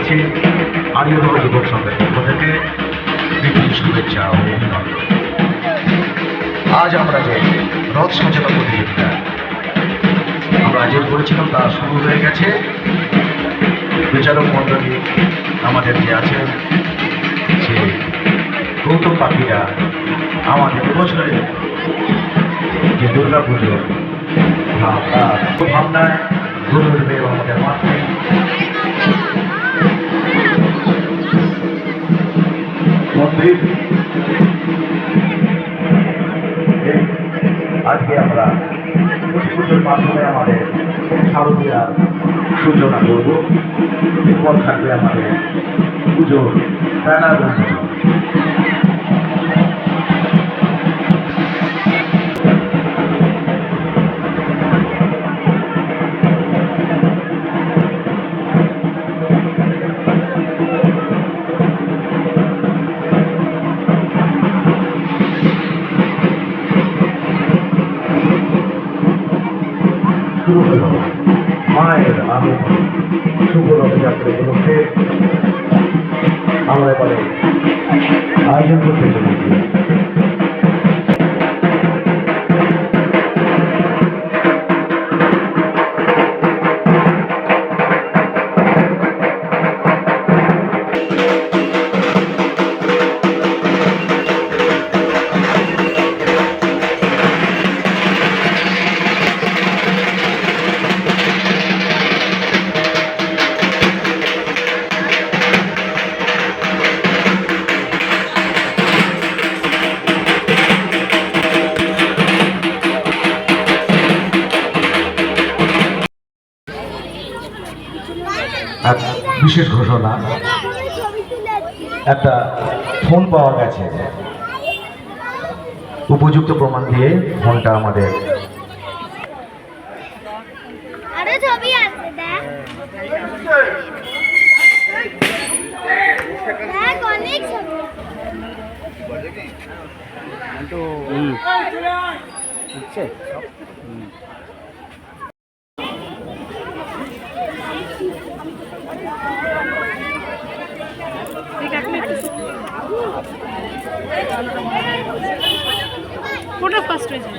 জানাচ্ছি আরিয়দল যুবক সংঘের পক্ষ থেকে বিভিন্ন শুভেচ্ছা ও অভিনন্দন। আজ আমরা যে রথ সচেতন প্রতিযোগিতা আমরা আয়োজন করেছিলাম তা শুরু হয়ে গেছে। বিচারক মণ্ডলী আমাদের যে আছেন যে গৌতম পাখিরা আমাদের এবছরে যে দুর্গা পুজো ভাবনায় গরুর দেব আমাদের মাথায় মন্দির আজকে আমরা পুজোর মাধ্যমে আমাদের শারদীয়ার সূচনা করব। এরপর থাকবে আমাদের পুজোর ব্যানার উন্মোচন। শুরু হল মায়ের আনন্দ শুভ রথযাত্রা উপলক্ষে আমরা এবারে আয়োজন করতে চলেছি। বিশেষ ঘোষণা, একটা ফোন পাওয়া গেছে, উপযুক্ত প্রমাণ দিয়ে ফোনটা আমাদের ফটো ফার্স্ট হয়েছে।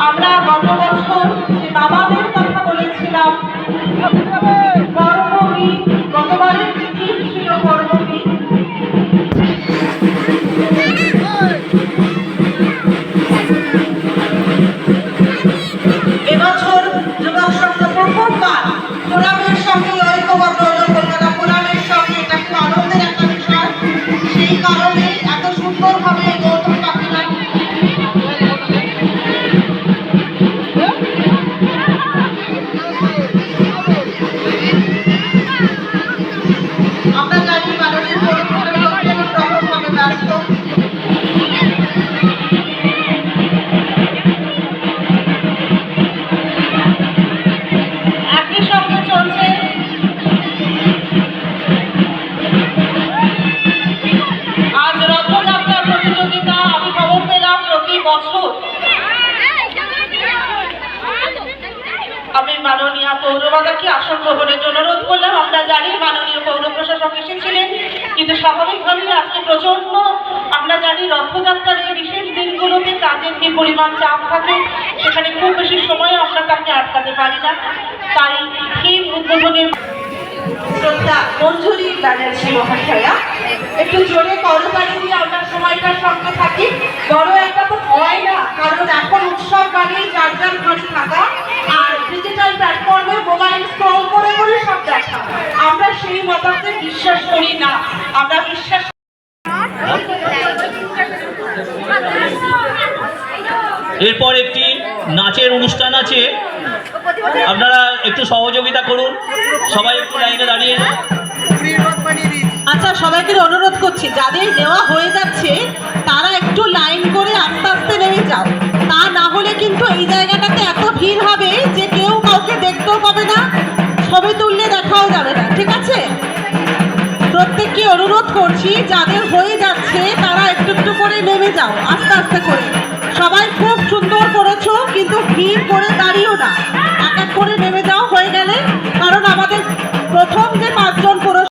আমরা গত বছর যে বাবাদের কথা বলেছিলাম, কর্মবীর, গতবারের থিম ছিল কর্মবীর। এবছর যুবক সংঘ প্রথমবার ফোরামের সঙ্গে ঐক্যবদ্ধ হল। কলকাতা ফোরামের সঙ্গে এটা খুব আনন্দের একটা বিষয়। সেই কারণে এত সুন্দরভাবে গৌতম পাখিরা পৌরবালাকে আসন গ্রহণের জন্য অনুরোধ করলাম। আমরা জানি মাননীয় পৌর প্রশাসক এসেছিলেন, কিন্তু স্বাভাবিকভাবেই আজকে প্রচন্ড আমরা জানি রথযাত্রার এই বিশেষ দিনগুলোতে কাজের কি পরিমাণ চাপ থাকে, সেখানে খুব বেশি সময় আমরা তাকে আটকাতে পারি না। তাই থিম উদ্বোধনের শ্রদ্ধা মঞ্জুরি ব্যানার্জি মহাশয়া, একটু জোরে করতালি দিয়ে আমরা সময়টার সঙ্গে থাকি। বড় একটা তো হয় না, কারণ এখন উৎসব মানে যার যার ঘরে থাকা আর ডিজিটাল প্ল্যাটফর্মে মোবাইল স্ক্রল করে করে সব দেখা। আমরা সেই মতামতে বিশ্বাস করি না, আমরা বিশ্বাস এরপর একটি নাচের অনুষ্ঠান আছে, আপনারা একটু সহযোগিতা করুন, সবাই একটু লাইনে দাঁড়িয়ে যান। আচ্ছা, সবাইকে অনুরোধ করছি যাদের নেওয়া হয়ে যাচ্ছে তারা একটু লাইন করে আস্তে আস্তে নেমে যাও, তা না হলে কিন্তু এই জায়গাটাতে এত ভিড় হবে যে কেউ কাউকে দেখতেও পাবে না, ছবি তুললে দেখাও যাবে না, ঠিক আছে? প্রত্যেককে অনুরোধ করছি যাদের হয়ে যাচ্ছে তারা একটু একটু করে নেমে যাও, আস্তে আস্তে করে।